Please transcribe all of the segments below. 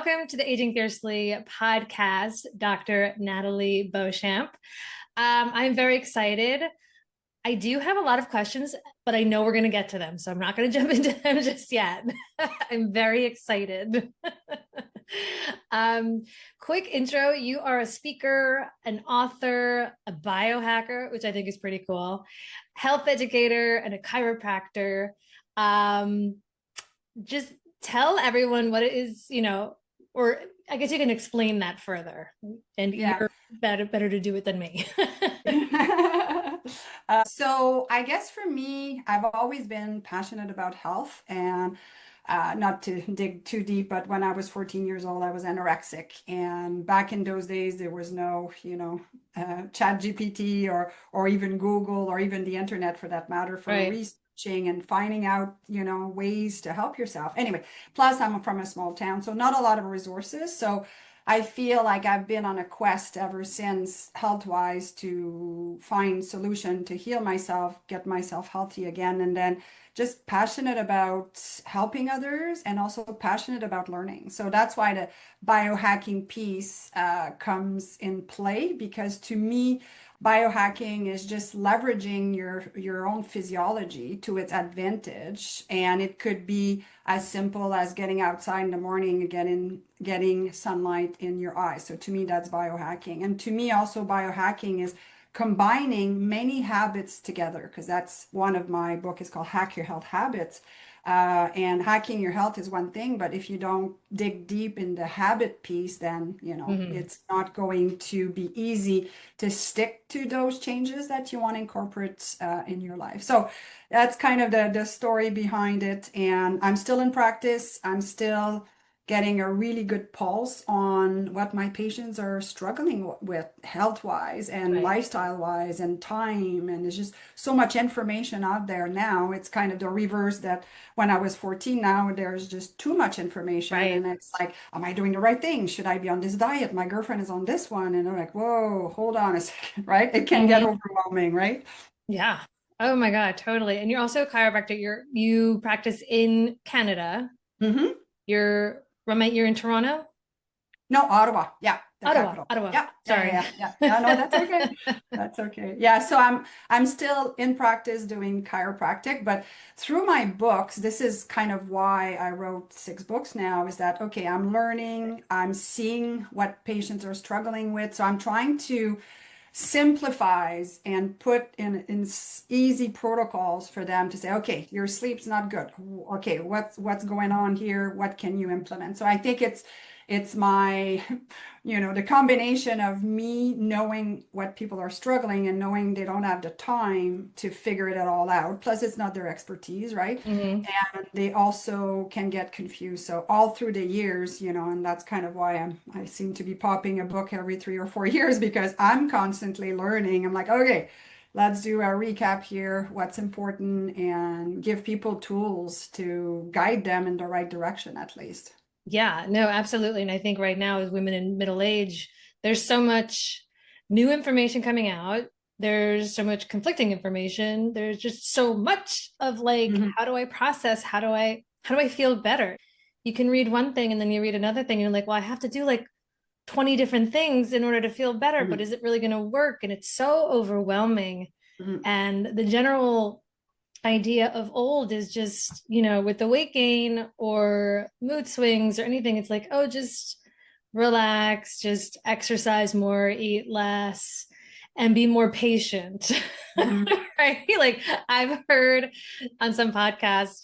welcome to the Aging Fiercely podcast, Dr. Nathalie Beauchamp. I'm very excited. I do have a lot of questions, but I know we're going to get to them, so I'm not going to jump into them just yet. I'm very excited. Quick intro. You are a speaker, an author, a biohacker, which I think is pretty cool, health educator, and a chiropractor. Just tell everyone what it is, or I guess you can explain that further, and you're better to do it than me. So I guess for me, I've always been passionate about health and not to dig too deep, but when I was 14 years old, I was anorexic. And back in those days, there was no, chat GPT or even Google or even the internet for that matter for Right. researching and finding out, ways to help yourself. Anyway, plus I'm from a small town, so not a lot of resources. So I feel like I've been on a quest ever since health-wise to find solution to heal myself, get myself healthy again, and then just passionate about helping others and also passionate about learning. So that's why the biohacking piece comes in play because to me, biohacking is just leveraging your own physiology to its advantage, and it could be as simple as getting outside in the morning and getting sunlight in your eyes. So to me, that's biohacking. And to me, also biohacking is combining many habits together because that's one of my book is called Hack Your Health Habits. And hacking your health is one thing, but if you don't dig deep in the habit piece, then it's not going to be easy to stick to those changes that you want to incorporate in your life. So that's kind of the story behind it. And I'm still in practice. I'm still getting a really good pulse on what my patients are struggling with health-wise and Right. lifestyle-wise and time. And there's just so much information out there now. It's kind of the reverse that when I was 14, now there's just too much information. Right. And it's like, am I doing the right thing? Should I be on this diet? My girlfriend is on this one. And I'm like, whoa, hold on a second, right? It can get Mhm. overwhelming, right? Yeah. Oh my God, totally. And you're also a chiropractor. You practice in Canada. Hmm. You're in Toronto? No, Ottawa. Yeah, the Ottawa, capital. Ottawa. Yeah, yeah, yeah, Sorry. yeah, yeah. Yeah, no, that's okay. That's okay. Yeah, so I'm still in practice doing chiropractic, but through my books, this is kind of why I wrote 6 books now, is that okay, I'm learning, I'm seeing what patients are struggling with. So I'm trying to simplifies and put in easy protocols for them to say, okay, your sleep's not good. Okay, what's going on here? What can you implement? So I think it's my, the combination of me knowing what people are struggling and knowing they don't have the time to figure it all out. Plus, it's not their expertise, right? Hmm. And they also can get confused. So all through the years, and that's kind of why I seem to be popping a book every 3 or 4 years because I'm constantly learning. I'm like, okay, let's do a recap here, what's important, and give people tools to guide them in the right direction at least. Yeah, no, absolutely. And I think right now, as women in middle age, there's so much new information coming out. There's so much conflicting information. There's just so much of like, Mhm. how do I process? How do I feel better? You can read one thing and then you read another thing. And you're like, well, I have to do like 20 different things in order to feel better, but Mhm. is it really going to work? And it's so overwhelming. Mhm. And the general idea of old is just, with the weight gain or mood swings or anything, it's like, oh, just relax, just exercise more, eat less, and be more patient. Mhm. Right? Like I've heard on some podcasts,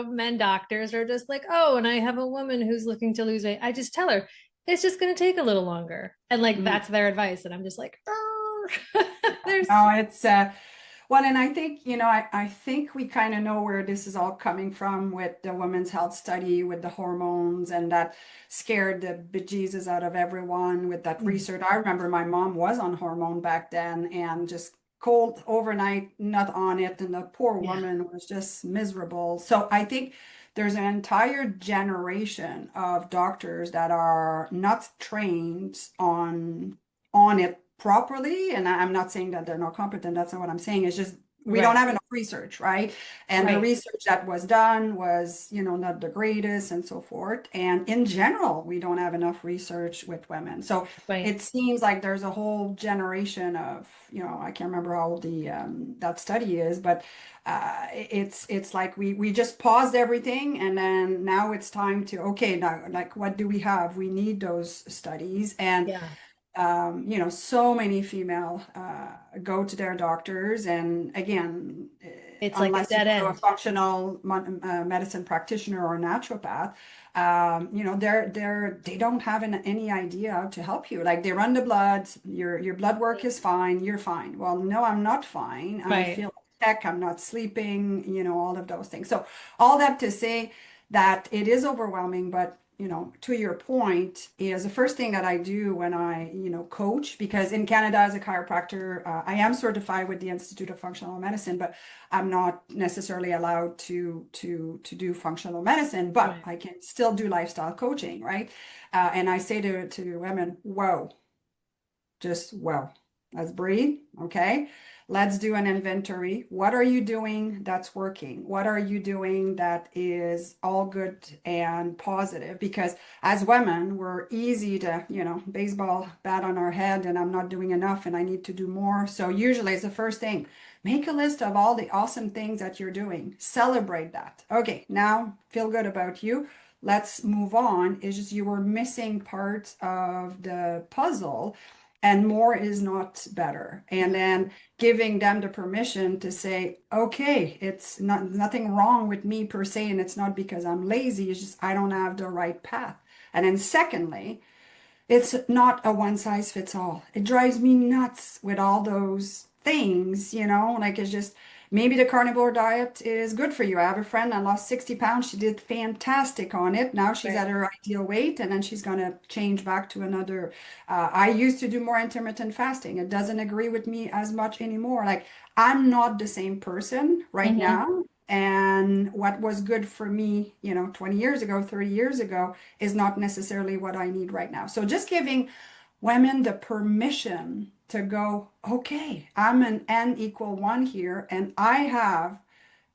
men doctors are just like, oh, and I have a woman who's looking to lose weight. I just tell her it's just going to take a little longer. And like Mhm. that's their advice. And I'm just like, oh, there's No, it's well, and I think, I think we kind of know where this is all coming from with the women's health study, with the hormones, and that scared the bejesus out of everyone with that research. I remember my mom was on hormone back then and just cold overnight, not on it, and the poor yeah, woman was just miserable. So I think there's an entire generation of doctors that are not trained on it properly. And I'm not saying that they're not competent. That's not what I'm saying. It's just we don't Right. have enough research, right? And the Right. research that was done was, not the greatest and so forth. And in general, we don't have enough research with women. So Right. it seems like there's a whole generation of, I can't remember how old the that study is, but it's like we just paused everything, and then now it's time to, okay, now, like, what do we have? We need those studies. And Yeah. so many female go to their doctors, and again, It's like a unless you dead go to a end. functional medicine practitioner or naturopath, they don't have any idea how to help you. Like, they run the blood, your blood work is fine, you're fine. Well, no, I'm not fine. I Right. feel sick, I'm not sleeping, all of those things. So all that to say that it is overwhelming, but to your point, is the first thing that I do when I, coach, because in Canada as a chiropractor, I am certified with the Institute of Functional Medicine, but I'm not necessarily allowed to do functional medicine, but Right. I can still do lifestyle coaching, right? And I say to women, whoa, just whoa, let's breathe. Okay. Let's do an inventory. What are you doing that's working? What are you doing that is all good and positive? Because as women, we're easy to, baseball bat on our head, and I'm not doing enough and I need to do more. So usually it's the first thing. Make a list of all the awesome things that you're doing. Celebrate that. Okay, now feel good about you. Let's move on. It's just you were missing parts of the puzzle, and more is not better. And Yeah. then giving them the permission to say, okay, it's not nothing wrong with me per se, and it's not because I'm lazy, it's just I don't have the right path. And then secondly, it's not a one size fits all. It drives me nuts with all those things, like, it's just, maybe the carnivore diet is good for you. I have a friend that lost 60 pounds. She did fantastic on it. Now she's Right. at her ideal weight, and then she's going to change back to another. I used to do more intermittent fasting. It doesn't agree with me as much anymore. Like, I'm not the same person right Hmm. now. And what was good for me, 20 years ago, 30 years ago, is not necessarily what I need right now. So just giving women the permission to go, okay, I'm an N equal one here, and I have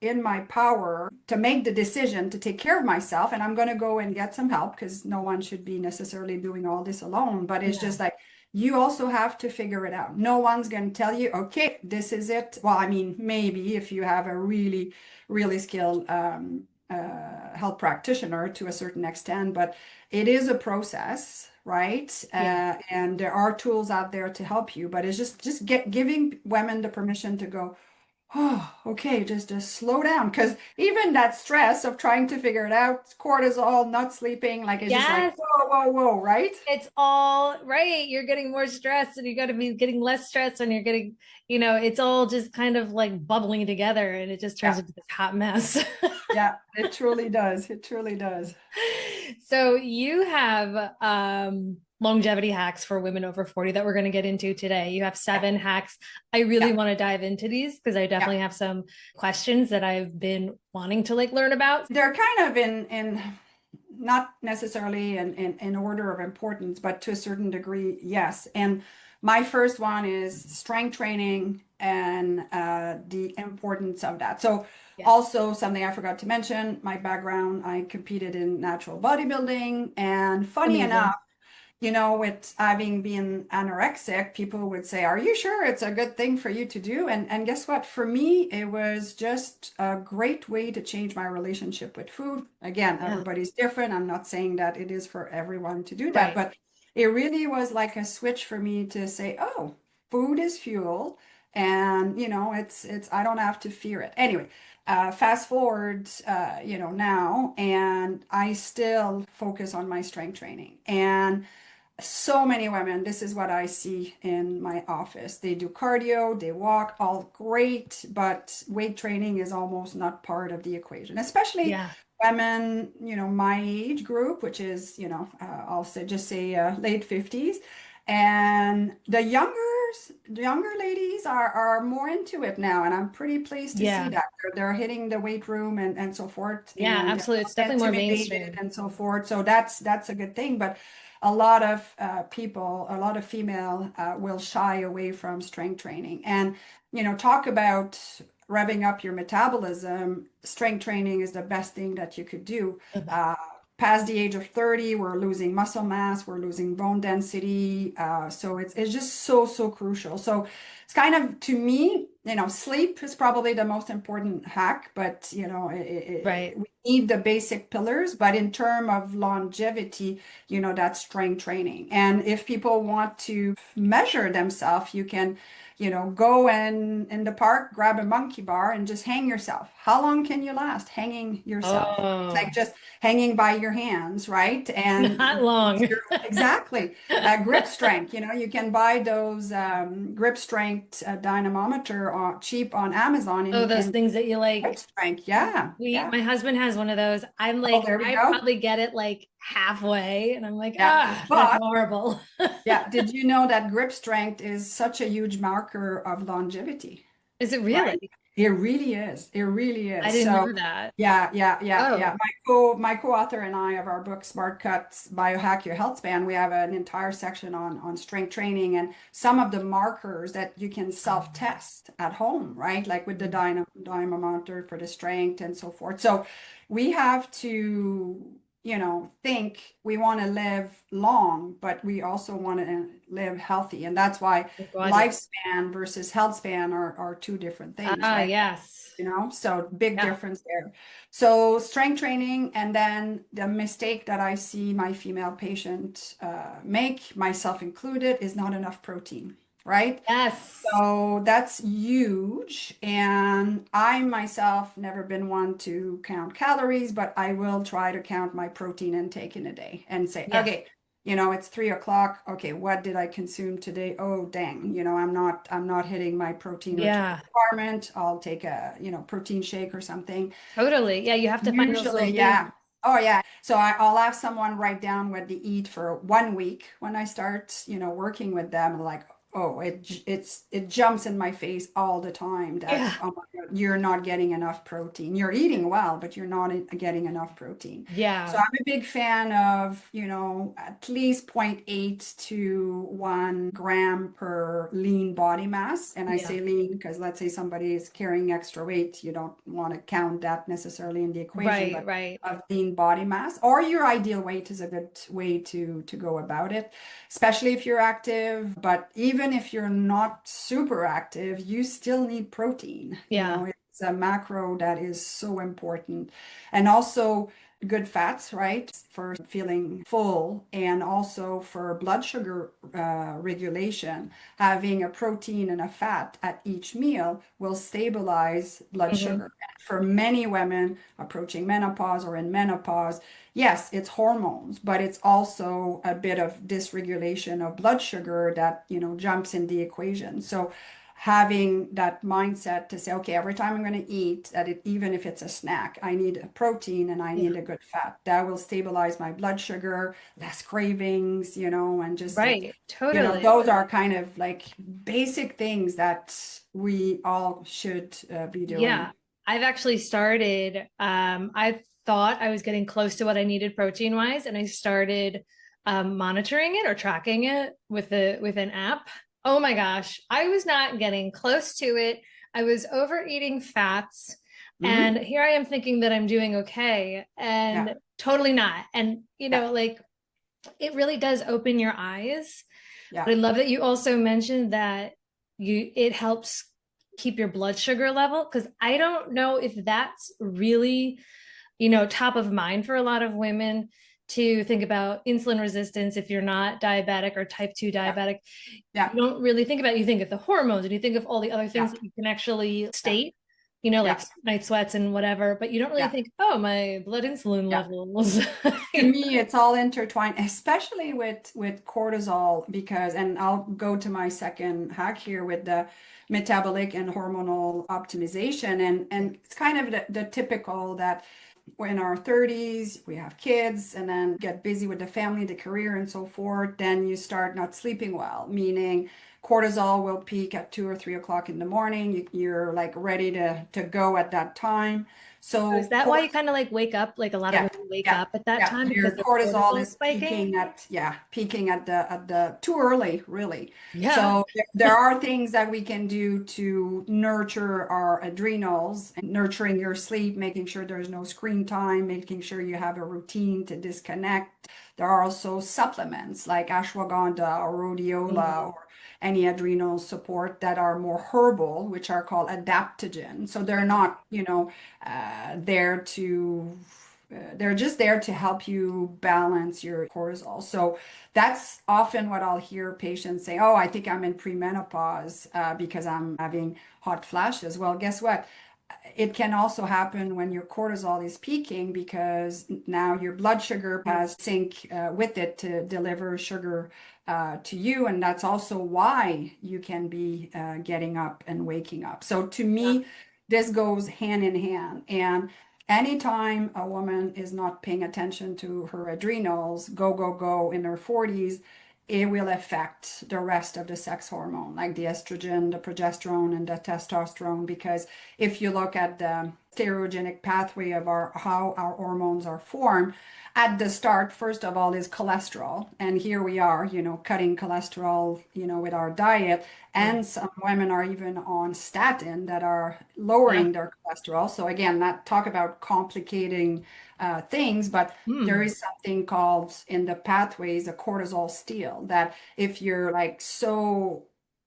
in my power to make the decision to take care of myself, and I'm going to go and get some help, because no one should be necessarily doing all this alone. But it's Yeah. just like, you also have to figure it out. No one's going to tell you, okay, this is it. Well, I mean, maybe if you have a really, really skilled health practitioner to a certain extent, but it is a process, right? Yeah. And there are tools out there to help you, but it's just giving women the permission to go, oh, okay, just slow down. Because even that stress of trying to figure it out, cortisol, not sleeping, like, it's just like, Yes. whoa, whoa, whoa, right? It's all right. You're getting more stressed and you got to be getting less stressed when you're getting, it's all just kind of like bubbling together and it just turns Yeah, into this hot mess. yeah, it truly does. It truly does. So you have longevity hacks for women over 40 that we're going to get into today. You have Yeah, 7 hacks. I really yeah, want to dive into these because I yeah. definitely have some questions that I've been wanting to like learn about. They're kind of in not necessarily in order of importance, but to a certain degree, yes. And my first one is strength training, and the importance of that. So Yes. also something I forgot to mention, my background, I competed in natural bodybuilding, and funny Amazing. enough, with having been anorexic, people would say, are you sure it's a good thing for you to do? And guess what? For me, it was just a great way to change my relationship with food. Again, Yeah. everybody's different. I'm not saying that it is for everyone to do that, Right. but it really was like a switch for me to say, oh, food is fuel. And I don't have to fear it. Anyway, fast forward, now, and I still focus on my strength training. And so many women, this is what I see in my office. They do cardio, they walk, all great, but weight training is almost not part of the equation, especially Yeah. women, my age group, which is, I'll say late 50s. And the younger ladies are more into it now, and I'm pretty pleased to see Yeah. that they're hitting the weight room and so forth, Yeah, and they're absolutely. It's not definitely more intimidated mainstream. and so forth. So that's a good thing. But a lot of people, a lot of female will shy away from strength training, and talk about revving up your metabolism, strength training is the best thing that you could do. Uh, Past the age of 30, we're losing muscle mass, we're losing bone density. So it's just so crucial. So it's kind of, to me, sleep is probably the most important hack, but Right. we need the basic pillars. But in terms of longevity, that's strength training. And if people want to measure themselves, you can go in the park, grab a monkey bar and just hang yourself. How long can you last hanging yourself? It's Oh, like just hanging by your hands, right? not And long. exactly. Grip strength, you can buy those grip strength dynamometer cheap on Amazon, and Oh, you those can things that you grip like. strength. Yeah, yeah. My husband has one of those. I'm Oh, like, there we I go. probably get it like halfway, and I'm like, Yeah. that's But horrible. yeah, did you know that grip strength is such a huge marker of longevity? Is it Right? really? It really is. It really I is. didn't So know that. yeah. Oh, My co-author and I of our book Smart Cuts Biohack Your Health Span, we have an entire section on strength training and some of the markers that you can self-test at home, right? Like with the dynamometer for the strength and so forth. So we have to, think we want to live long, but we also want to live healthy. And that's why got it. lifespan versus health span are two different things, right? Yes. So big Yeah. difference there. So strength training, and then the mistake that I see my female patient make, myself included, is not enough protein, right? Yes. So that's huge. And I myself never been one to count calories, but I will try to count my protein intake in a day and say, Yeah. okay, it's 3 o'clock. Okay, what did I consume today? Oh, dang, I'm not hitting my protein Yeah. requirement. I'll take a, protein shake or something. Totally. Yeah. You have to find those Usually, little yeah. things. Oh, yeah. So I'll have someone write down what they eat for 1 week. When I start, working with them, like, oh, it jumps in my face all the time that, Yeah. oh my God, you're not getting enough protein. You're eating well, but you're not getting enough protein. So Yeah. I'm a big fan of, at least zero point 0.8 to 1 gram per lean body mass. And I Yeah. say lean because let's say somebody is carrying extra weight, you don't want to count that necessarily in the equation, Right. but Right. of lean body mass or your ideal weight is a good way to go about it, especially if you're active. But even if you're not super active, you still need protein. Yeah. It's a macro that is so important. And also good fats, right? For feeling full and also for blood sugar regulation. Having a protein and a fat at each meal will stabilize blood Hmm. sugar. For many women approaching menopause or in menopause, yes, it's hormones, but it's also a bit of dysregulation of blood sugar that, jumps in the equation. So having that mindset to say, okay, every time I'm going to eat, even if it's a snack, I need a protein and I Yeah. need a good fat. That will stabilize my blood sugar, less cravings, and just like, Right. Totally. those are kind of like basic things that we all should be Yeah. doing. I've actually started, I thought I was getting close to what I needed protein wise, and I started monitoring it or tracking it with an app. Oh my gosh, I was not getting close to it. I was overeating fats, Hmm. and here I am thinking that I'm doing okay, Yeah, and totally not. And yeah, like it really does open your eyes. yeah, But I love that you also mentioned that it helps keep your blood sugar level, because I don't know if that's really, top of mind for a lot of women to think about insulin resistance if you're not diabetic or type 2 yeah, diabetic. yeah, You don't really think about it. You think of the hormones and you think of all the other things yeah, that you can actually yeah, state, like yeah, night sweats and whatever, but you don't really yeah, think, oh, my blood insulin yeah. levels. To me, it's all intertwined, especially with cortisol, because, and I'll go to my second hack here with the metabolic and hormonal optimization, and it's kind of the typical that we're in our 30s, we have kids, and then get busy with the family, the career, and so forth. Then you start not sleeping well, meaning cortisol will peak at 2 or 3 o'clock in the morning. You're like ready to go at that time. So is So, that why you kind of like wake up like a lot of yeah. women wake Yeah, up at that yeah. time Your because the cortisol cortisol is spiking. peaking at the too early, really. Yeah. So there are things that we can do to nurture our adrenals, and nurturing your sleep, making sure there's no screen time, making sure you have a routine to disconnect. There are also supplements like ashwagandha or rhodiola Mm, or any adrenal support that are more herbal, which are called adaptogen. So they're not, there to they're just there to help you balance your cortisol. So that's often what I'll hear patients say, oh, I think I'm in premenopause because I'm having hot flashes. Well, guess what? It can also happen when your cortisol is peaking because now your blood sugar has sync with it to deliver sugar to you. And that's also why you can be getting up and waking up. So to yeah. me, this goes hand in hand. And anytime a woman is not paying attention to her adrenals, go, go, go in her 40s, it will affect the rest of the sex hormone, like the estrogen, the progesterone, and the testosterone. Because if you look at the steroidogenic pathway of how our hormones are formed, at the start, first of all, is cholesterol. And here we are, cutting cholesterol, with our diet. Mm, And some women are even on statin that are yeah. lowering their cholesterol. So again, that talk about complicating things, but there Mm, is something called in the pathways a cortisol steal that if you're like so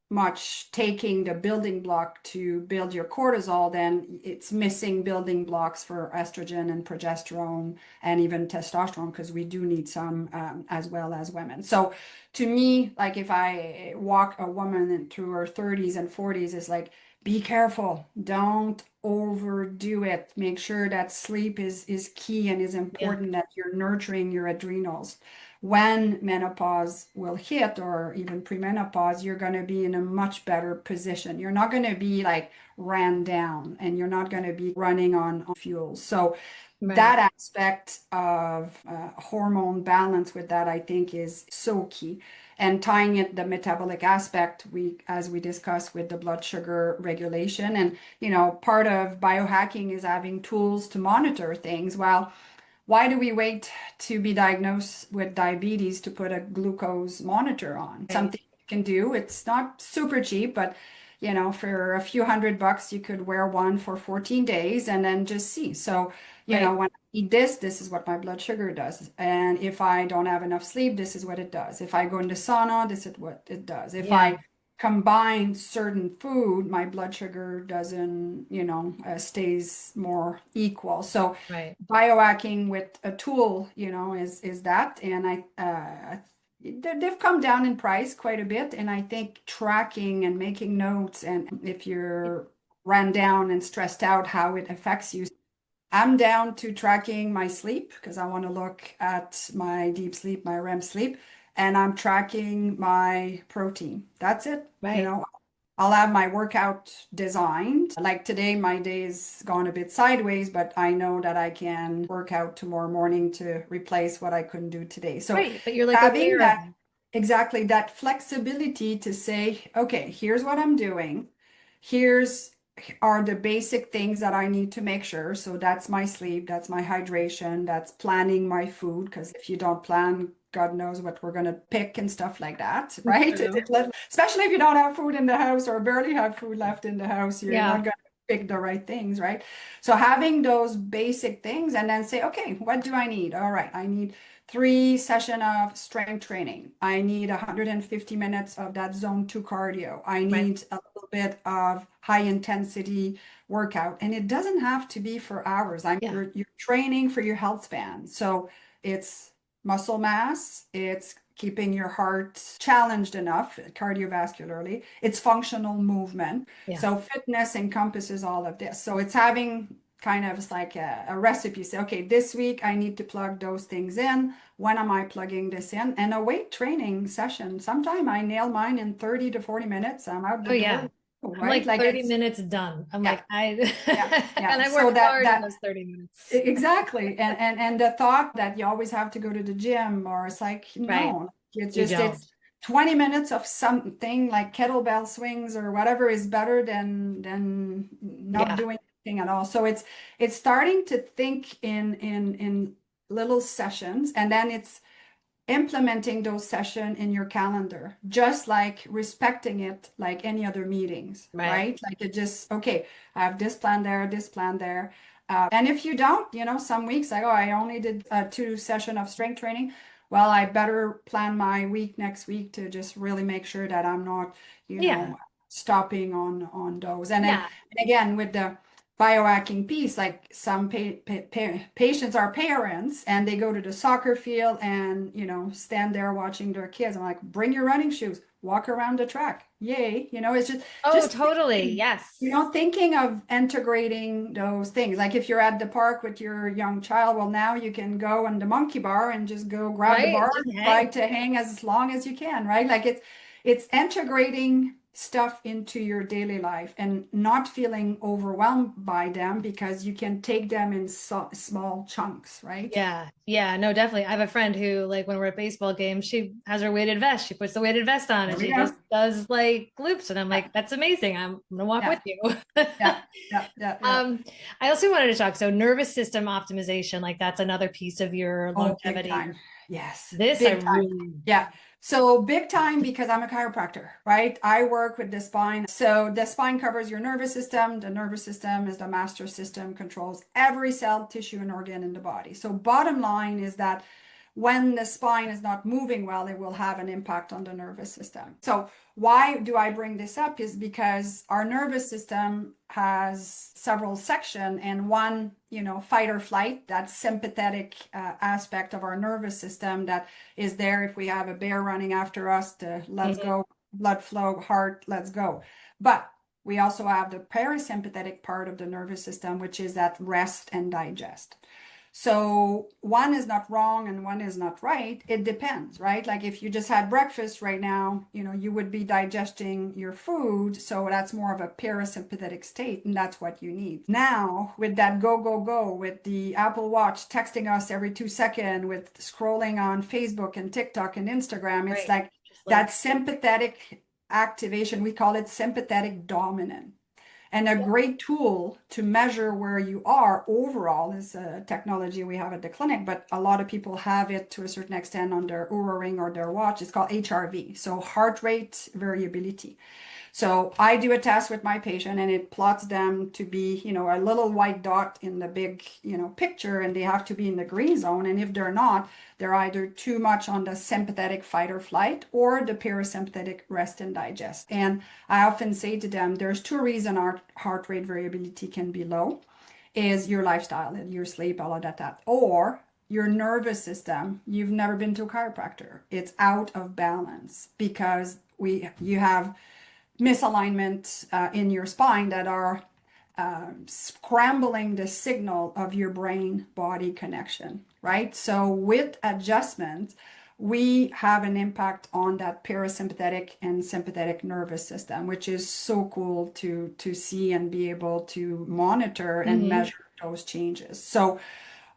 much taking the building block to build your cortisol, then it's missing building blocks for estrogen and progesterone and even testosterone because we do need some as well as women. So to me, like if I walk a woman through her 30s and 40s, it's like, be careful. Don't overdo it. Make sure that sleep is key and is yeah. important, that you're nurturing your adrenals. When menopause will hit or even premenopause, you're going to be in a much better position. You're not going to be like ran down and you're not going to be running on fuels. So Right. that aspect of hormone balance with that, I think, is so key. And tying it the metabolic aspect, as we discussed with the blood sugar regulation, and part of biohacking is having tools to monitor things. Well, why do we wait to be diagnosed with diabetes to put a glucose monitor on? Right. Something you can do. It's not super cheap, but for a few $100, you could wear one for 14 days and then just see. So, Right. when I eat this, this is what my blood sugar does. And if I don't have enough sleep, this is what it does. If I go into sauna, this is what it does. If Yeah. I combine certain food, my blood sugar doesn't, stays more equal. So Right. biohacking with a tool, is that. And they've come down in price quite a bit. And I think tracking and making notes, and if you're run down and stressed out, how it affects you. I'm down to tracking my sleep because I want to look at my deep sleep, my REM sleep, and I'm tracking my protein. That's it. Right. I'll have my workout designed. Like today, my day's gone a bit sideways, but I know that I can work out tomorrow morning to replace what I couldn't do today. So Right. But you're like having aware of that, it. exactly that flexibility to say, okay, here's what I'm doing. Here's are the basic things that I need to make sure. So that's my sleep, that's my hydration, that's planning my food. Because if you don't plan, God knows what we're going to pick and stuff like that, right? True. Especially if you don't have food in the house or barely have food left in the house, you're not Yeah. going to pick the right things, right? So having those basic things and then say, okay, what do I need? All right, I need 3 sessions of strength training. I need 150 minutes of that zone 2 cardio. I Right. need a little bit of high intensity workout. And it doesn't have to be for hours. Yeah. You're training for your health span. So it's muscle mass, it's keeping your heart challenged enough cardiovascularly, it's functional movement. Yeah. So fitness encompasses all of this. So it's having kind of like a recipe. Say, okay, this week I need to plug those things in. When am I plugging this in? And a weight training session. Sometime I nail mine in 30 to 40 minutes. I'm out Oh the yeah. door, I'm right? like Like 30 it's, minutes done. I'm yeah, like I yeah, and yeah. I So work that, hard in that, those 30 minutes. exactly. And the thought that you always have to go to the gym or it's like, Right. no, You it's don't. 20 minutes of something like kettlebell swings or whatever is better than not Yeah. doing anything at all. So it's starting to think in little sessions, and then it's implementing those sessions in your calendar, just like respecting it like any other meetings, Right. right? Like it just, okay, I have this plan there, this plan there. And if you don't, some weeks I go, I only did 2 sessions of strength training. Well, I better plan my week next week to just really make sure that I'm not, Yeah. stopping on those. And then Yeah. and again with the biohacking piece, like some patients are parents and they go to the soccer field and stand there watching their kids. I'm like, bring your running shoes, walk around the track, yay. It's just Oh, just totally. thinking, Yes. thinking of integrating those things. Like if you're at the park with your young child, well, now you can go on the monkey bar and just go grab the Right. bar, Just try hang. to hang as long as you can, right? Like it's integrating stuff into your daily life and not feeling overwhelmed by them because you can take them in small chunks, right? Yeah. Yeah. No, definitely. I have a friend who, like, when we're at baseball games, she has her weighted vest. She puts the weighted vest on There and we she go. just does like loops. And I'm Yeah, like, that's amazing. I'm gonna walk with yeah, you. yeah, yeah, yeah, yeah. I also wanted to talk. So, nervous system optimization, like that's another piece of your Oh, big longevity. time. Yes, This I big time. really, Yeah. So big time because I'm a chiropractor, right? I work with the spine. So the spine covers your nervous system. The nervous system is the master system, controls every cell, tissue, and organ in the body. So bottom line is that when the spine is not moving well, it will have an impact on the nervous system. So why do I bring this up is because our nervous system has several sections, and one, fight or flight, that sympathetic aspect of our nervous system that is there if we have a bear running after us to let's Mhm. go, blood flow, heart, let's go. But we also have the parasympathetic part of the nervous system, which is that rest and digest. So one is not wrong and one is not right. It depends, right? Like if you just had breakfast right now, you would be digesting your food. So that's more of a parasympathetic state, and that's what you need. Now, with that go, go, go, with the Apple Watch texting us every 2 seconds, with scrolling on Facebook and TikTok and Instagram, it's Right. like Just that like, sympathetic activation. We call it sympathetic dominant. And a great tool to measure where you are overall is a technology we have at the clinic, but a lot of people have it to a certain extent on their Oura Ring or their watch. It's called HRV, so heart rate variability. So I do a test with my patient and it plots them to be, a little white dot in the big, picture, and they have to be in the green zone. And if they're not, they're either too much on the sympathetic fight or flight or the parasympathetic rest and digest. And I often say to them, there's 2 reasons our heart rate variability can be low is your lifestyle, your sleep, all of that, or your nervous system. You've never been to a chiropractor. It's out of balance because you have misalignment in your spine that are scrambling the signal of your brain body connection, right? So with adjustment, we have an impact on that parasympathetic and sympathetic nervous system, which is so cool to see and be able to monitor and mhm. measure those changes. So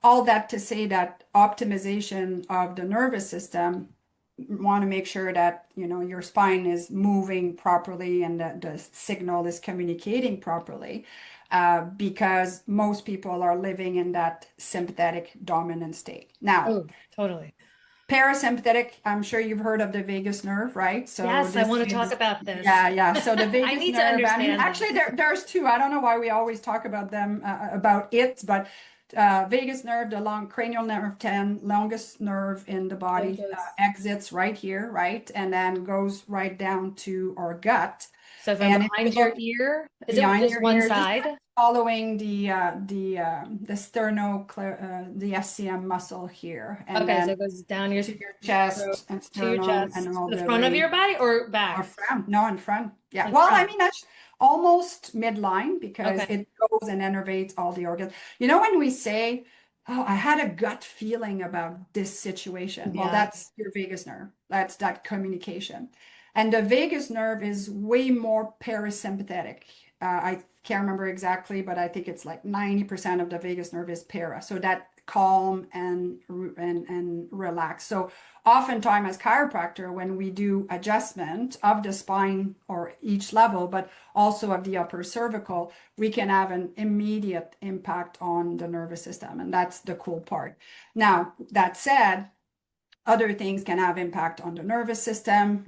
all that to say that optimization of the nervous system, want to make sure that your spine is moving properly and that the signal is communicating properly, because most people are living in that sympathetic dominant state. Now, Oh, totally. parasympathetic, I'm sure you've heard of the vagus nerve, right? So Yes, I this want to talk is, about this. yeah, yeah. So the I vagus need to nerve, I mean, understand actually this. there's two. I don't know why we always talk about them, about it, but vagus nerve, the long cranial nerve 10, longest nerve in the So it body, goes, exits right here, right? And then goes right down to our gut. so from And if you behind your look ear, is it behind just your one ear, just side? following the the SCM muscle here, and Okay, so then it goes down your to your throat chest and to your sternum and chest, all the the front of way your body or or back? front. No, in front. Yeah. In Well, I front. mean, that's almost midline because Okay. it goes and innervates all the organs. When we say, oh, I had a gut feeling about this situation. Well, Yeah. that's your vagus nerve. That's that communication. And the vagus nerve is way more parasympathetic. I can't remember exactly, but I think it's like 90% of the vagus nerve is para. So that calm and relax. So oftentimes as chiropractor, when we do adjustment of the spine or each level, but also of the upper cervical, we can have an immediate impact on the nervous system. And that's the cool part. Now, that said, other things can have impact on the nervous system,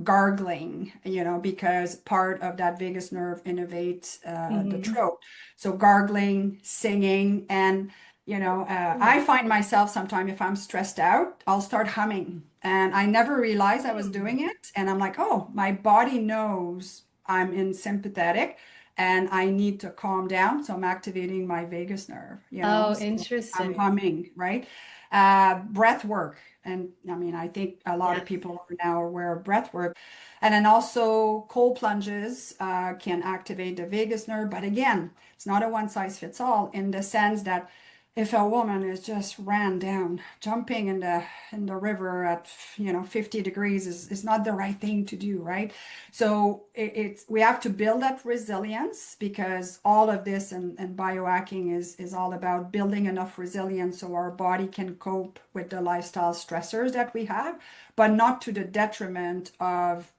gargling, because part of that vagus nerve innervates the Mhm. throat. So gargling, singing, and I find myself sometimes if I'm stressed out, I'll start humming, and I never realized I was Mm. doing it. And I'm like, oh, my body knows I'm in sympathetic, and I need to calm down. So I'm activating my vagus nerve, Oh, so I'm interesting. humming, right? Breath work. And I mean, I think a lot of Yes. people are now aware of breath work. And then also cold plunges can activate the vagus nerve. But again, it's not a one size fits all in the sense that if a woman is just ran down, jumping in the river at 50 degrees is not the right thing to do, right? So it's we have to build that resilience because all of this and biohacking is all about building enough resilience so our body can cope with the lifestyle stressors that we have, but not to the detriment of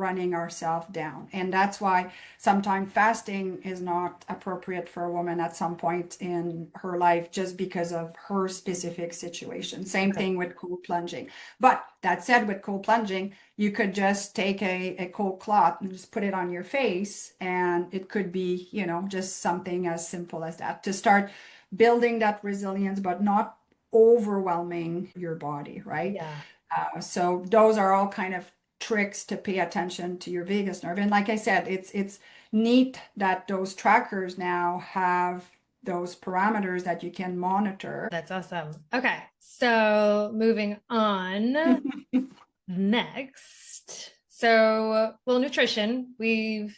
running ourselves down. And that's why sometimes fasting is not appropriate for a woman at some point in her life just because of her specific situation. Same Right. thing with cold plunging. But that said, with cold plunging, you could just take a cold cloth and just put it on your face, and it could be, just something as simple as that to start building that resilience, but not overwhelming your body, right? Yeah. So those are all kind of tricks to pay attention to your vagus nerve. And like I said, it's neat that those trackers now have those parameters that you can monitor. That's awesome. Okay. So moving on next. So, well, nutrition, we've,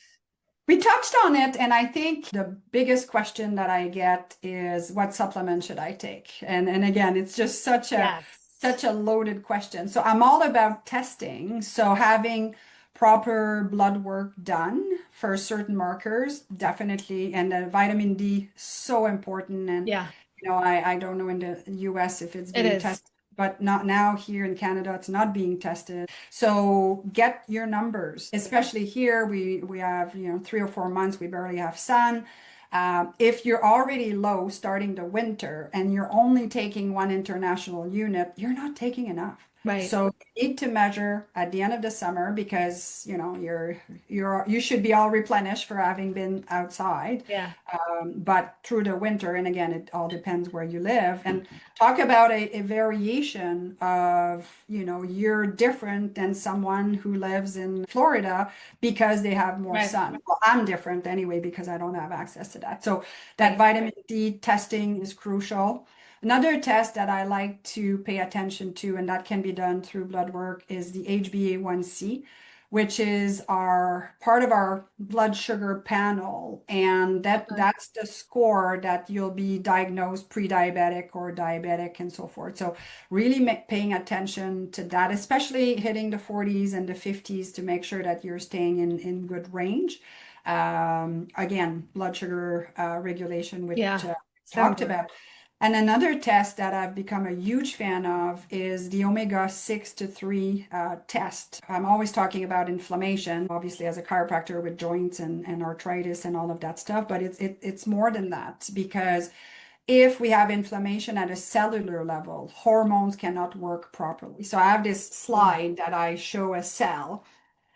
We touched on it, and I think the biggest question that I get is what supplement should I take? And again, it's just yes. such a loaded question. So I'm all about testing. So having proper blood work done for certain markers, definitely, and the vitamin D so important. And Yeah, I don't know in the US if it's it being is. tested, but not now here in Canada, it's not being tested. So get your numbers, especially here. We have 3 or 4 months we barely have sun. If you're already low starting the winter and you're only taking one international unit, you're not taking enough. Right. So you need to measure at the end of the summer because you should be all replenished for having been outside. Yeah. But through the winter, and again, it all depends where you live. And talk about a variation of, you're different than someone who lives in Florida because they have more Right. sun. Well, I'm different anyway because I don't have access to that. So that Right. vitamin D testing is crucial. Another test that I like to pay attention to, and that can be done through blood work, is the HbA1c, which is our part of our blood sugar panel. And Okay. that's the score that you'll be diagnosed pre-diabetic or diabetic and so forth. So really paying attention to that, especially hitting the 40s and the 50s to make sure that you're staying in good range. Again, blood sugar regulation, which Yeah. So talked important. about. And another test that I've become a huge fan of is the omega 6 to 3 test. I'm always talking about inflammation, obviously, as a chiropractor with joints and arthritis and all of that stuff, but it's more than that because if we have inflammation at a cellular level, hormones cannot work properly. So I have this Mm. slide that I show a cell,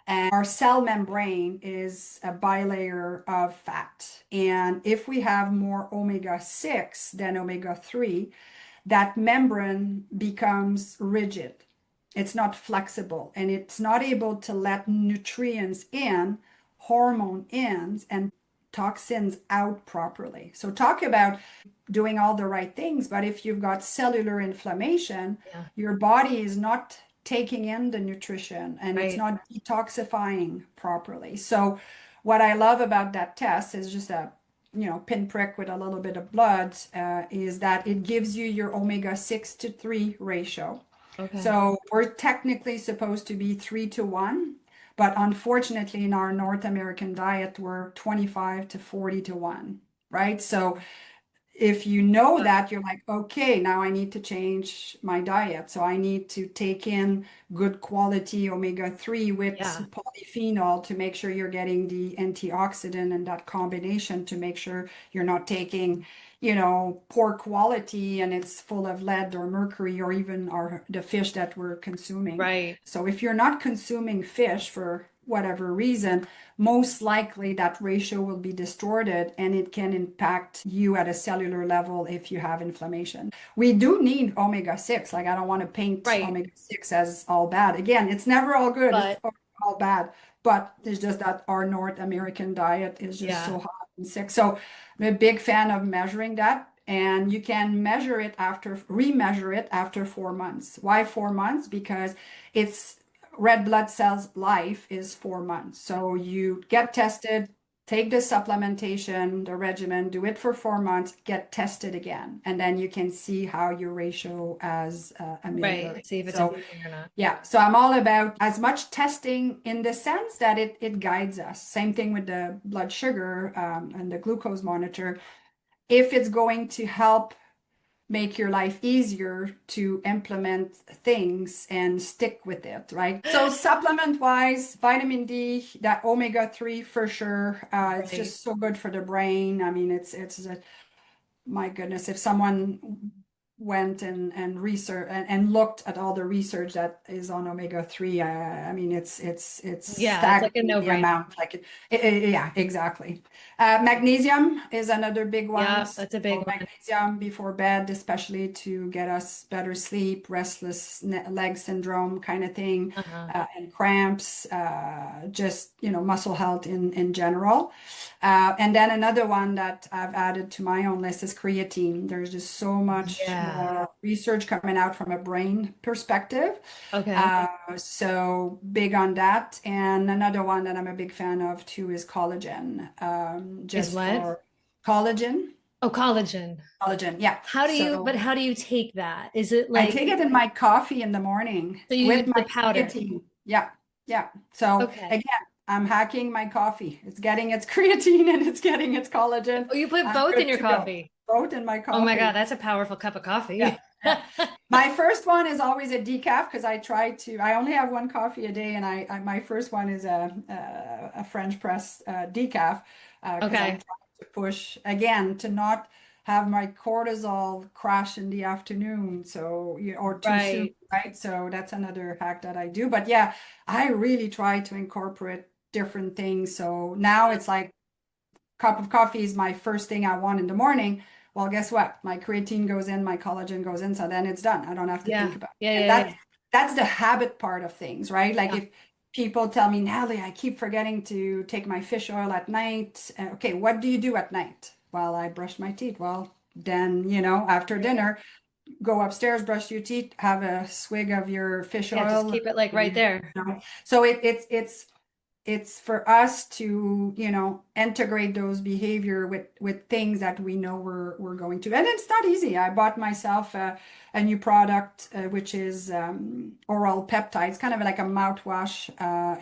and our cell membrane is a bilayer of fat. And if we have more omega 6 than omega 3, that membrane becomes rigid. It's not flexible and it's not able to let nutrients in, hormone in, and toxins out properly. So, talk about doing all the right things, but if you've got cellular inflammation, Yeah. your body is not taking in the nutrition and it's Right. not detoxifying properly. So, what I love about that test is just a pinprick with a little bit of blood, is that it gives you your omega 6 to 3 ratio. Okay. So we're technically supposed to be 3 to 1, but unfortunately, in our North American diet, we're 25 to 40 to 1, right? So if you know Got that, you're like, okay, now I need to change my diet. So I need to take in good quality omega-3 with Yeah. polyphenol to make sure you're getting the antioxidant and that combination to make sure you're not taking, poor quality and it's full of lead or mercury or even the fish that we're consuming. Right. So if you're not consuming fish for whatever reason, most likely that ratio will be distorted and it can impact you at a cellular level if you have inflammation. We do need omega-6. Like, I don't want to paint Right. omega-6 as all bad. Again, it's never all good, it's But all bad. But it's just that our North American diet is just yeah. so high in six. So I'm a big fan of measuring that. And you can measure it after, remeasure it after 4 months. Why 4 months? Because it's red blood cells life is 4 months. So you get tested, take the supplementation, the regimen, do it for 4 months, get tested again. And then you can see how your ratio has Right. ameliorated. See if it's So improving or not. yeah, so I'm all about as much testing in the sense that it guides us. Same thing with the blood sugar and the glucose monitor. If it's going to help make your life easier to implement things and stick with it, right? So supplement wise, vitamin D, that omega-3 for sure. It's Right. just so good for the brain. I mean, my goodness, if someone went and research and looked at all the research that is on omega-3, I mean, it's Yeah, it's like a staggering the no-brainer. amount. Like yeah, exactly. Magnesium is another big one. Yeah, that's a big So one. magnesium before bed, especially to get us better sleep, restless leg syndrome kind of thing, Uh-huh. and cramps, just muscle health in general. And then another one that I've added to my own list is creatine. There's just so much Yeah. more research coming out from a brain perspective. Okay. So big on that. And another one that I'm a big fan of too is collagen, Is just what? for collagen. Oh, collagen. Collagen, yeah. But So how do you take that? Is it I like, take it in my coffee in the morning so you with use my the powder? creatine. Yeah, yeah. So Okay. again, I'm hacking my coffee. It's getting its creatine and it's getting its collagen. Oh, you put I'm both in good your to go. coffee. Both in my Oh my God, coffee. that's a powerful cup of Yeah, coffee. yeah. My first one is always a decaf because I only have one coffee a day, and my first one is a French press decaf because I'm Okay. trying to push again to not have my cortisol crash in the afternoon, so or too soon, Right. right? So that's another hack that I do. But yeah, I really try to incorporate different things. So now Yeah. it's like cup of coffee is my first thing I want in the morning. Well, guess what? My creatine goes in, my collagen goes in, so then it's done. I don't have to think Yeah. about Yeah. it. And Yeah. Yeah. that's the habit part of things, right? Like Yeah. if people tell me, Natalie, I keep forgetting to take my fish oil at night. Okay, what do you do at night? Well, I brush my teeth. Well, then, after Right. dinner, go upstairs, brush your teeth, have a swig of your fish Yeah. Just oil. keep it like right there. So it's for us to integrate those behavior with things that we know we're going to, and it's not easy. I bought myself a new product which is oral peptides, kind of like a mouthwash,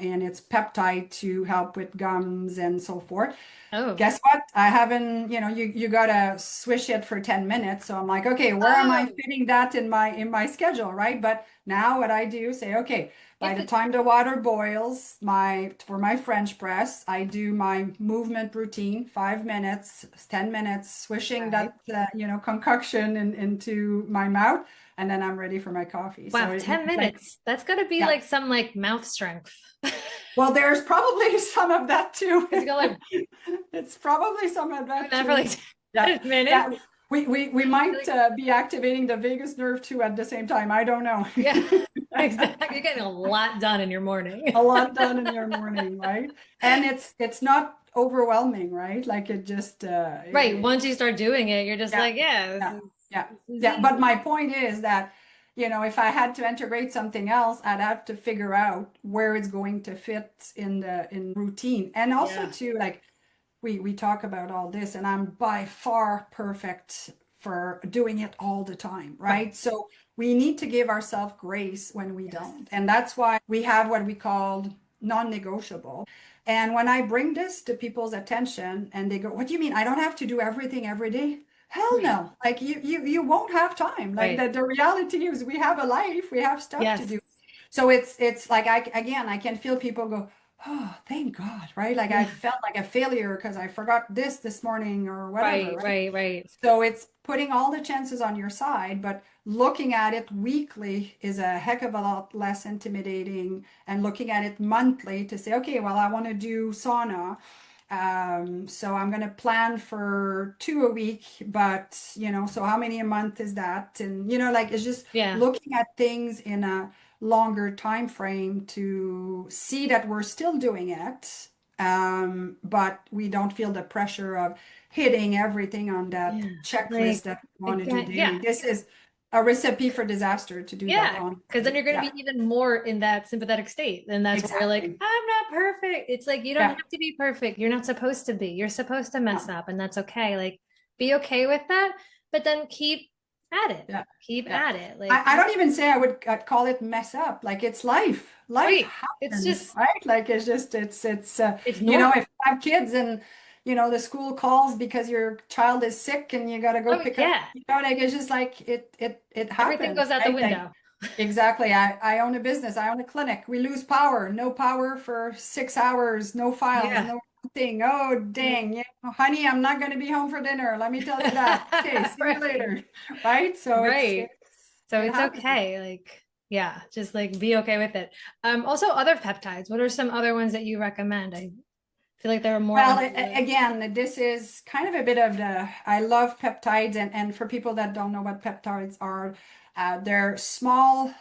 and it's peptide to help with gums and so forth. Oh. Guess what? I haven't, you gotta swish it for 10 minutes. So I'm like, okay, where am I Oh. fitting that in my schedule, right? But now what I do say, okay, by If the it, time the water boils, for my French press, I do my movement routine, 5 minutes, 10 minutes, swishing okay. that concoction into my mouth, and then I'm ready for my coffee. So Wow, it's 10 like, minutes. That's gotta be yeah. like some like mouth strength. Well, there's probably some of that too. Because you go like It's probably some of doing that that for too. like Yeah, 10 minutes. yeah. We Like, might be activating the vagus nerve too at the same time. I don't know. yeah, exactly. You're getting a lot done in your morning. A lot done in your morning, right? And it's not overwhelming, right? Like it just Right. Once you start doing it, you're just yeah, like, yeah, yeah, yeah, this is yeah. But easy. my point is that, if I had to integrate something else, I'd have to figure out where it's going to fit in routine. And also Yeah. too, like we talk about all this, and I'm by far perfect for doing it all the time, Right. right? So we need to give ourselves grace when we Yes. don't. And that's why we have what we call non-negotiable. And when I bring this to people's attention and they go, what do you mean? I don't have to do everything every day? Hell Right. no. Like you won't have time. Like Right. the reality is we have a life, we have stuff to Yes. do. So it's like I can feel people go, oh, thank God, right? Like I Yeah. felt like a failure because I forgot this morning or whatever, Right. right? Right. Right. So it's putting all the chances on your side, but looking at it weekly is a heck of a lot less intimidating. And looking at it monthly to say, okay, well, I want to do sauna. So I'm going to plan for 2 a week, but so how many a month is that? And like it's just Yeah. looking at things in a longer time frame to see that we're still doing it, but we don't feel the pressure of hitting everything on that Yeah. checklist Like that we want to do again, daily. yeah. This is a recipe for disaster to do that, Yeah. Because then honestly. you're going to Yeah, be even more in that sympathetic state. And that's where you're like, exactly. I'm not perfect. It's like, you don't Yeah. have to be perfect. You're not supposed to be. You're supposed to mess No. up, and that's okay. Like, be okay with that, but then keep at it. Yeah. Keep Yeah. at it. Like, I don't even say I'd call it mess up. Like it's life. Life right. It's happens, just, right? Like it's just it's normal. if you have kids and the school calls because your child is sick and you got to go Oh, pick up, yeah. like it's just like it Everything happens, goes out the right? Like window. exactly. I own a business. I own a clinic. We lose power. No power for 6 hours. No files. Yeah. No thing. Oh, dang. Honey, I'm not going to be home for dinner. Let me tell you that. Okay, see you Right. later. Right? So Right. So it it's happens. okay. Like, yeah, just like be okay with it. Also other peptides. What are some other ones that you recommend? I feel like there are more Well, under the again, this is kind of a bit of I love peptides, and for people that don't know what peptides are, they're small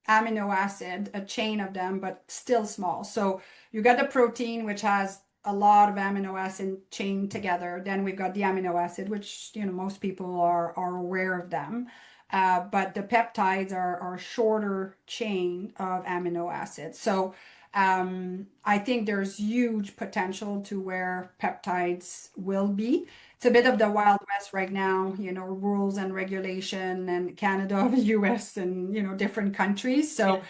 amino acid, a chain of them, but still small. So you got the protein, which has a lot of amino acid chained together. Then we've got the amino acid, which most people are aware of them. But the peptides are shorter chain of amino acids. So I think there's huge potential to where peptides will be. It's a bit of the Wild West right now, rules and regulation and Canada, the US, and, different countries. So,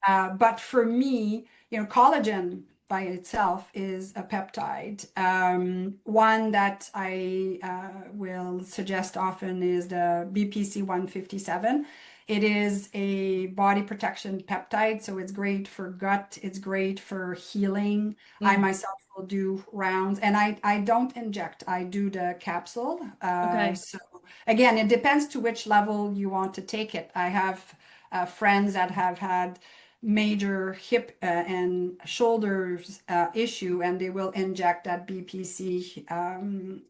yeah. but for me, collagen by itself is a peptide. One that I will suggest often is the BPC 157. It is a body protection peptide, so it's great for gut, it's great for healing. I Mm, myself will do rounds, and I don't inject, I do the capsule. okay. So again, it depends to which level you want to take it. I have friends that have had major hip and shoulders issue, and they will inject that BPC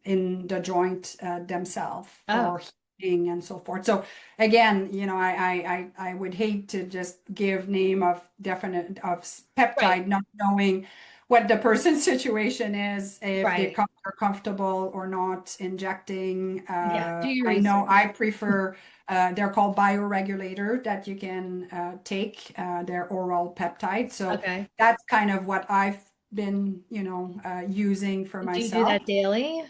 in the joint themselves Oh, for healing and so forth. So again, I would hate to just give name of definite of right. peptide, not knowing what the person's situation is, if they Right. are comfortable or not injecting. Yeah. Do your I know research. I prefer, they're called bioregulator that you can take, their oral peptide. So Okay. that's kind of what I've been, using for Do you do myself. that daily?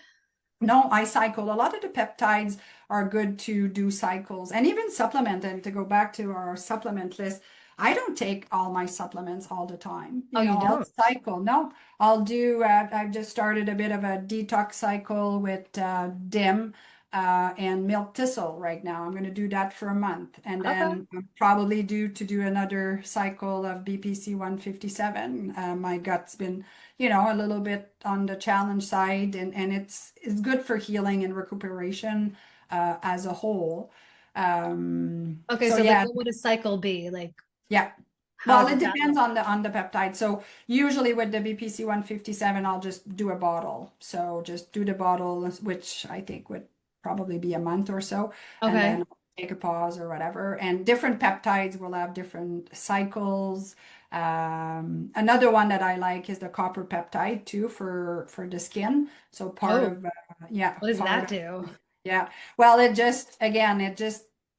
No, I cycle. A lot of the peptides are good to do cycles and even supplement. And to go back to our supplement list, I don't take all my supplements all the time. Oh, you I'll don't? cycle. No, I'll do, I've just started a bit of a detox cycle with DIM and milk thistle right now. I'm going to do that for a month and Okay. then I'll probably do another cycle of BPC 157. My gut's been a little bit on the challenge side, and it's good for healing and recuperation as a whole. Okay, So so like yeah, what would a cycle be? Like yeah. how Well, does it that depends look? on the peptide. So usually with the BPC 157, I'll just do a bottle. So just do the bottle, which I think would probably be a month or so, and Okay. then take a pause or whatever. And different peptides will have different cycles. Another one that I like is the copper peptide too for the skin. So part Oh, of yeah, what does part that of do? yeah. Well, it just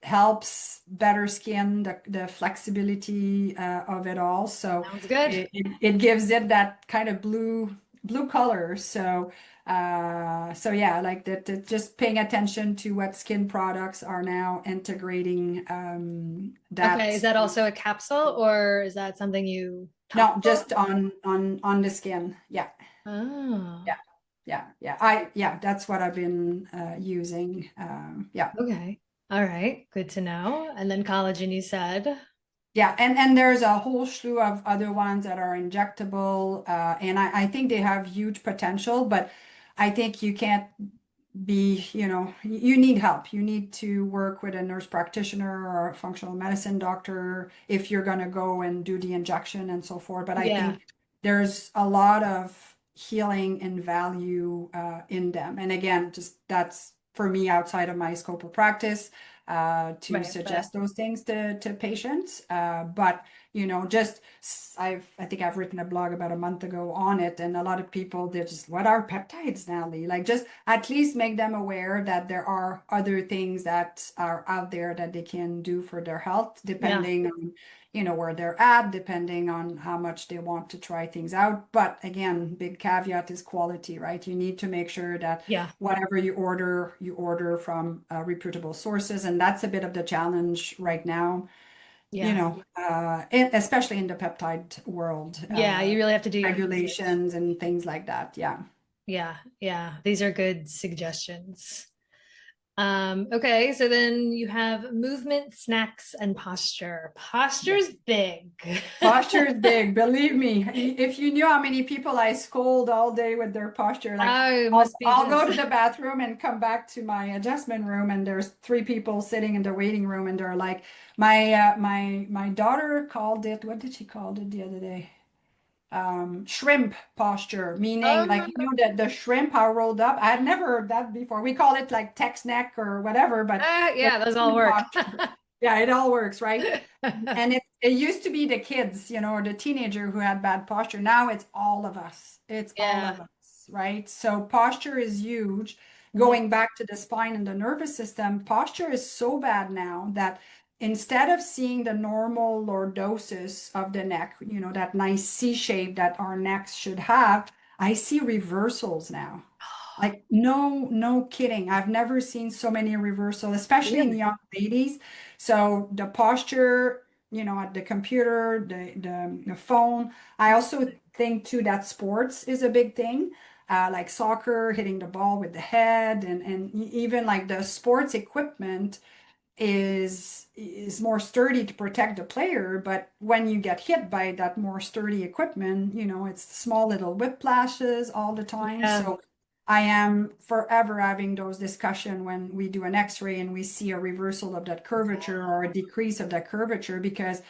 helps better skin, the flexibility of it all. So Sounds good. it gives it that kind of blue color. So yeah, like that just paying attention to what skin products are now integrating Okay, is that. that also a capsule or is that something you No, topical? just on the skin. Yeah. Oh, Yeah. Yeah, that's what I've been using. Yeah. Okay. All right. Good to know. And then collagen, you said. Yeah, and there's a whole slew of other ones that are injectable, and I think they have huge potential, but I think you can't be, you need help. You need to work with a nurse practitioner or a functional medicine doctor if you're going to go and do the injection and so forth. But I Yeah. think there's a lot of healing and value in them. And again, just that's for me outside of my scope of practice to Right. But suggest those things to patients. But just I think I've written a blog about a month ago on it, and a lot of people they're just, what are peptides, Natalie? Like, just at least make them aware that there are other things that are out there that they can do for their health, yeah. depending on where they're at, depending on how much they want to try things out. But again, big caveat is quality, right? You need to make sure that Yeah. whatever you order from reputable sources, and that's a bit of the challenge right now, Yeah. especially in the peptide world, Yeah. You really have to do your research. regulations and things like that. Yeah. Yeah. Yeah. These are good suggestions. Okay, so then you have movement, snacks, and posture. Yeah. Posture's big. Posture is big, believe me. If you knew how many people I scold all day with their posture, like Oh, it I'll, must be I'll go just to the bathroom and come back to my adjustment room, and there's three people sitting in the waiting room, and they're like, my daughter called it. What did she call it the other day? Shrimp posture, meaning like that the shrimp are rolled up. I had never heard that before. We call it like text neck or whatever, but the yeah, those all shrimp work. posture. Yeah, it all works, right? And it used to be the kids, or the teenager who had bad posture. Now it's all of us. It's all Yeah. of us, right? So posture is huge. Yeah. Going back to the spine and the nervous system, posture is so bad now that instead of seeing the normal lordosis of the neck, that nice C shape that our necks should have, I see reversals now. Like, no kidding. I've never seen so many reversals, especially in Really? young ladies. So the posture, at the computer, the phone. I also think too that sports is a big thing. Like soccer, hitting the ball with the head, and even like the sports equipment is more sturdy to protect the player, but when you get hit by that more sturdy equipment, it's small little whiplashes all the time. Yeah. So I am forever having those discussions when we do an x-ray and we see a reversal of that curvature or a decrease of that curvature, because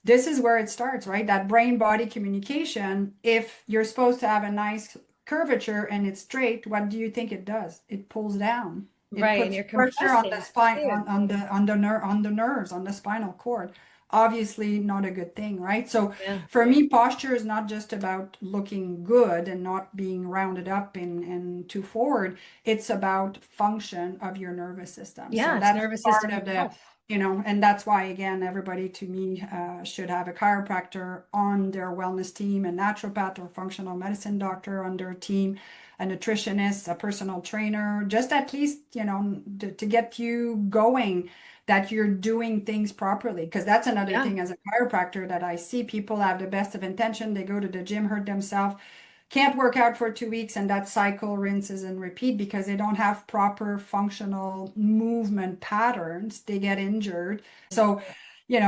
this is where it starts, right? That brain body communication. If you're supposed to have a nice curvature and it's straight, what do you think it does? It pulls down. It Right. And puts you're pressure on the compressing spine, too. on the nerves, on the spinal cord. Obviously, not a good thing, right? So, Yeah. for me, posture is not just about looking good and not being rounded up and too forward. It's about function of your nervous system. So Yeah. It's that's nervous part system of the, health. and that's why again, everybody to me should have a chiropractor on their wellness team, a naturopath or functional medicine doctor on their team, a nutritionist, a personal trainer, just at least, to get you going, that you're doing things properly. Because that's another Yeah. thing as a chiropractor that I see people have the best of intention. They go to the gym, hurt themselves, can't work out for 2 weeks, and that cycle rinses and repeat because they don't have proper functional movement patterns. They get injured. So,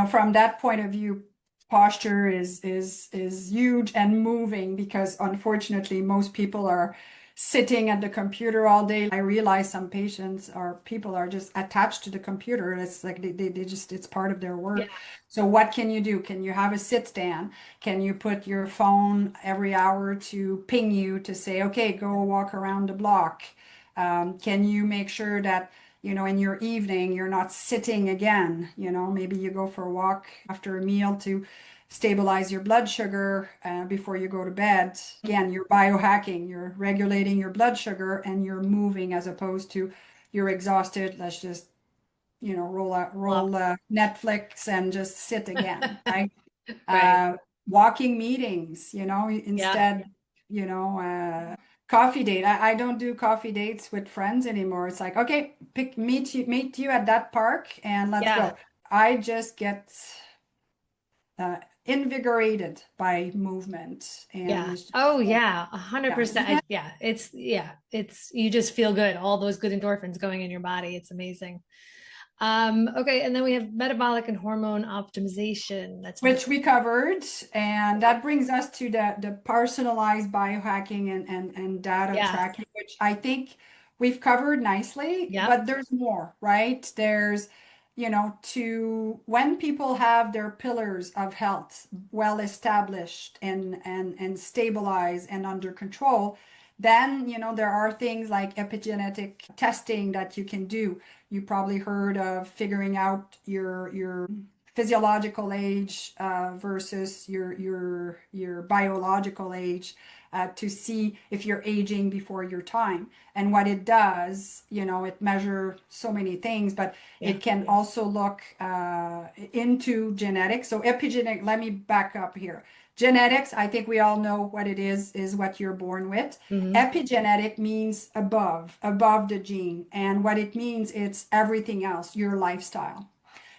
from that point of view, posture is huge, and moving, because unfortunately most people are sitting at the computer all day. I realize some patients or people are just attached to the computer. It's like they just, it's part of their Yeah. work. So what can you do? Can you have a sit stand? Can you put your phone every hour to ping you to say, okay, go walk around the block? Can you make sure that, in your evening, you're not sitting again? Maybe you go for a walk after a meal to stabilize your blood sugar before you go to bed. Again, you're biohacking, you're regulating your blood sugar, and you're moving, as opposed to you're exhausted. Let's just, Flop. roll Netflix and just sit again, right? Right. uh, Walking meetings, Yeah. instead, coffee date. I don't do coffee dates with friends anymore. It's like, okay, meet you at that park and let's Yeah. go. I just get invigorated by movement, and Yeah. it's just Oh so, yeah, yeah, 100%. isn't it? It's you just feel good. All those good endorphins going in your body. It's amazing. Okay, and then we have metabolic and hormone optimization. That's Which we covered, and yeah. that brings us to the personalized biohacking and data Yes. tracking, which I think we've covered nicely, Yep. but there's more, right? There's, to when people have their pillars of health well established and stabilized and under control, then, there are things like epigenetic testing that you can do. You probably heard of figuring out your physiological age versus your biological age, to see if you're aging before your time. And what it does, it measures so many things, but Yeah. it can also look into genetics. So epigenetic, let me back up here. Genetics, I think we all know what it is what you're born with. Hmm. Epigenetic means above the gene. And what it means, it's everything else, your lifestyle.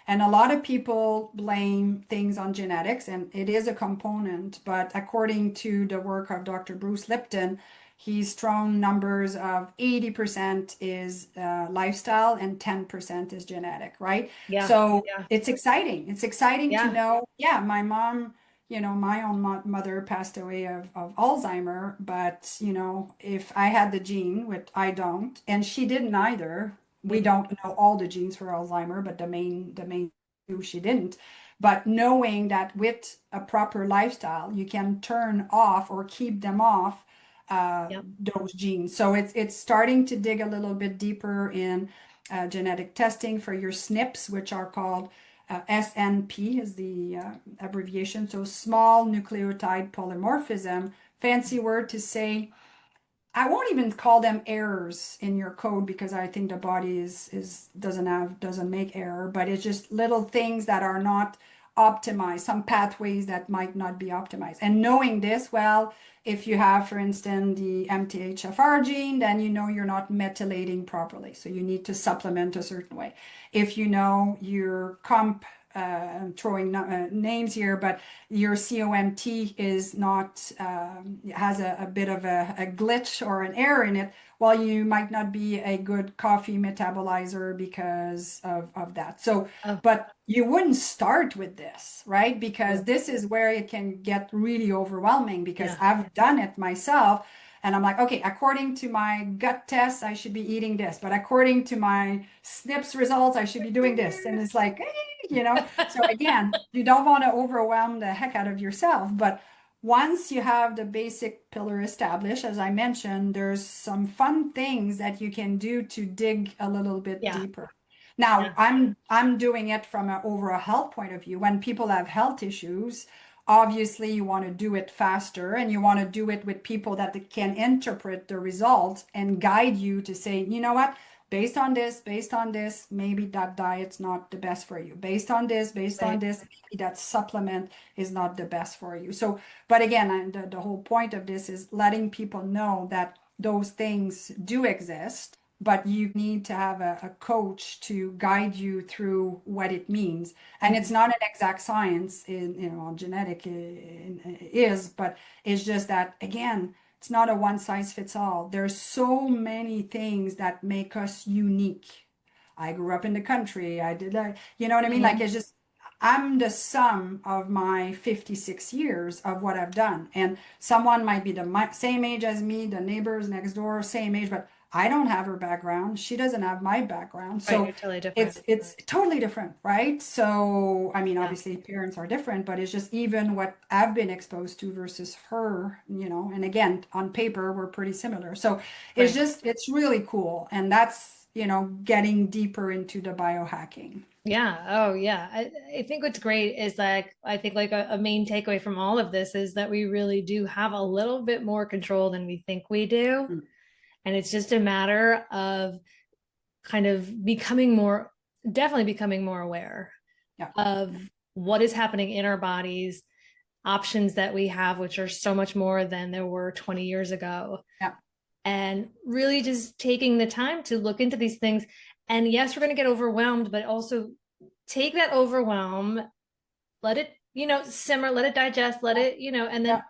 And a lot of people blame things on genetics, and it is a component. But according to the work of Dr. Bruce Lipton, he's thrown numbers of 80% is lifestyle and 10% is genetic, right? Yeah. So Yeah. it's exciting. It's exciting to Yeah. know, yeah, my mom, my own mother passed away of Alzheimer, but, if I had the gene, which I don't, and she didn't either, we Mhm. don't know all the genes for Alzheimer, but the main two she didn't. But knowing that with a proper lifestyle, you can turn off or keep them off Yep. those genes. So it's starting to dig a little bit deeper in genetic testing for your SNPs, which are called SNP is the abbreviation. So small nucleotide polymorphism, fancy word to say I won't even call them errors in your code because I think the body is doesn't make error, but it's just little things that are not optimized, some pathways that might not be optimized. And knowing this, well, if you have, for instance, the MTHFR gene, then you know you're not methylating properly. So you need to supplement a certain way. If you know your comp I'm throwing names here, but your COMT is not has a bit of a glitch or an error in it, while you might not be a good coffee metabolizer because of that. So, Oh, but you wouldn't start with this, right? Because true. this is where it can get really overwhelming because Yeah. I've done it myself. And I'm like, okay, according to my gut tests, I should be eating this. But according to my SNPs results, I should be doing this. And it's like, so again, you don't want to overwhelm the heck out of yourself. But once you have the basic pillar established, as I mentioned, there's some fun things that you can do to dig a little bit Yeah. deeper. Now, Yeah. I'm doing it from an overall health point of view. When people have health issues, obviously you want to do it faster and you want to do it with people that can interpret the results and guide you to say, you know what, based on this, maybe that diet's not the best for you. Based on Right. this, maybe that supplement is not the best for you. So, but again, the whole point of this is letting people know that those things do exist, but you need to have a coach to guide you through what it means. And Mhm. it's not an exact science on genetic is, but it's just that, again, it's not a one size fits all. There's so many things that make us unique. I grew up in the country. I did that. You know what I mean? Like Mhm. it's just, I'm the sum of my 56 years of what I've done. And someone might be the same age as me, the neighbors next door, same age, but I don't have her background. She doesn't have my background. Right. So You're totally different. it's totally different, right? So, I mean, Yeah. obviously parents are different, but it's just even what I've been exposed to versus her, and again, on paper, we're pretty similar. So Right. it's really cool. And that's, getting deeper into the biohacking. Yeah. Oh, yeah. I think what's great is like, I think like a main takeaway from all of this is that we really do have a little bit more control than we think we do. Mm. And it's just a matter of kind of definitely becoming more aware Yeah. of what is happening in our bodies, options that we have, which are so much more than there were 20 years ago. Yeah. And really just taking the time to look into these things. And yes, we're going to get overwhelmed, but also take that overwhelm, let it simmer, let it digest, let it, and then Yeah,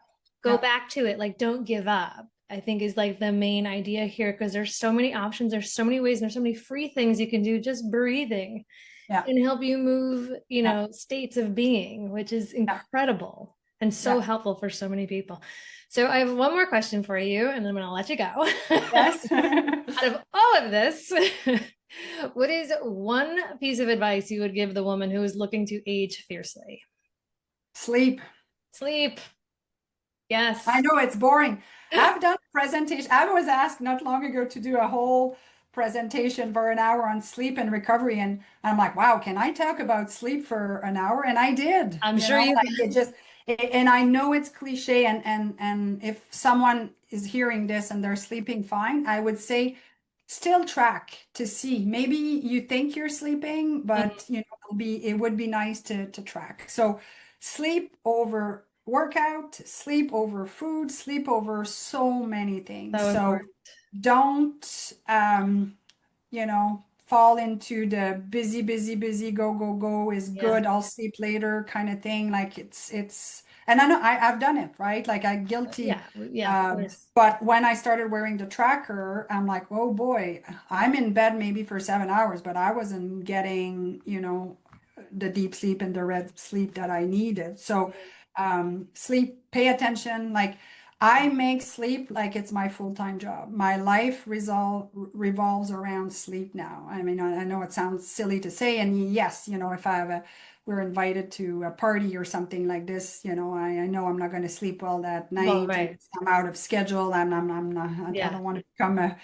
go yeah, back to it. Like, don't give up, I think is like the main idea here, because there's so many options, there's so many ways, and there's so many free things you can do. Just breathing yeah, can help you move, yeah, states of being, which is yeah, incredible and so yeah. helpful for so many people. So I have one more question for you, and then I'm going to let you go. Yes. Out of all of this, what is one piece of advice you would give the woman who is looking to age fiercely? Sleep. Sleep. I Yes. know it's boring. I've done a presentation. I was asked not long ago to do a whole presentation for an hour on sleep and recovery. And I'm like, wow, can I talk about sleep for an hour? And I did, I'm sure you like it just, and I know it's cliche. And if someone is hearing this and they're sleeping fine, I would say still track to see. Maybe you think you're sleeping, but Mhm. it would be nice to track. So sleep over workout, sleep over food, sleep over so many things. So So important. don't fall into the busy, busy, busy, go, go, go is Yeah. good. I'll sleep later kind of thing. Like and I know I've done it, right? Like I'm guilty. Yeah. Yeah, of course. But when I started wearing the tracker, I'm like, oh boy, I'm in bed maybe for 7 hours, but I wasn't getting, the deep sleep and the red sleep that I needed. So, sleep, pay attention. Like I make sleep like it's my full-time job. My life revolves around sleep now. I mean, I know it sounds silly to say, and yes, if we're invited to a party or something like this, I know I'm not going to sleep well that Well, night, and right. I'm out of schedule. I'm not, I Yeah. don't want to become a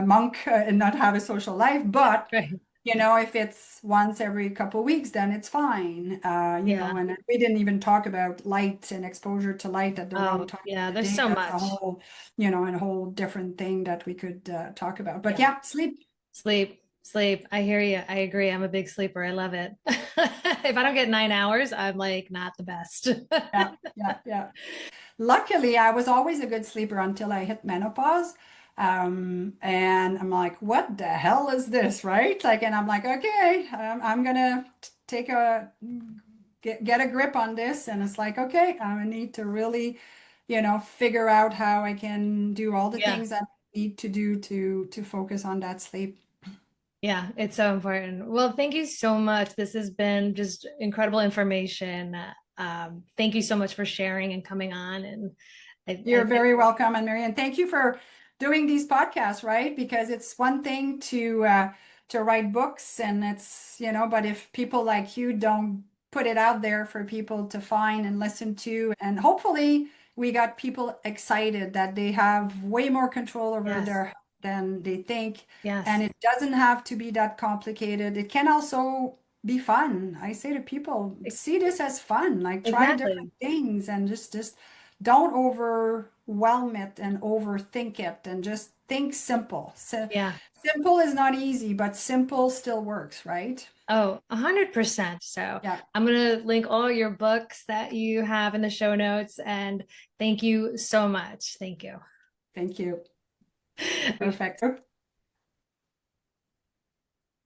monk and not have a social life, but Right. if it's once every couple of weeks, then it's fine. Yeah. And we didn't even talk about light and exposure to light at the wrong Oh, time yeah. of the There's day. so That's much. a whole different thing that we could talk about. But Yeah. yeah, sleep. Sleep, sleep. I hear you. I agree. I'm a big sleeper. I love it. If I don't get 9 hours, I'm like not the best. Yeah, yeah, yeah. Luckily, I was always a good sleeper until I hit menopause. And I'm like, what the hell is this, right? Like, and I'm like, okay, I'm gonna take get a grip on this. And it's like, okay, I need to really, figure out how I can do all the Yeah. things that I need to do to focus on that sleep. Yeah, it's so important. Well, thank you so much. This has been just incredible information. Thank you so much for sharing and coming on. And I You're think, very welcome, and Marianne, thank you for doing these podcasts, right? Because it's one thing to write books, and but if people like you don't put it out there for people to find and listen to, and hopefully we got people excited that they have way more control over yes, their health than they think, and yes, it doesn't have to be that complicated. It can also be fun. I say to people, e- see this as fun, like try different exactly. things and just don't overwhelm it and overthink it and just think simple. So Yeah. simple is not easy, but simple still works, right? Oh, 100%. So Yeah. I'm going to link all your books that you have in the show notes. And thank you so much. Thank you. Thank you. Appreciate Perfect.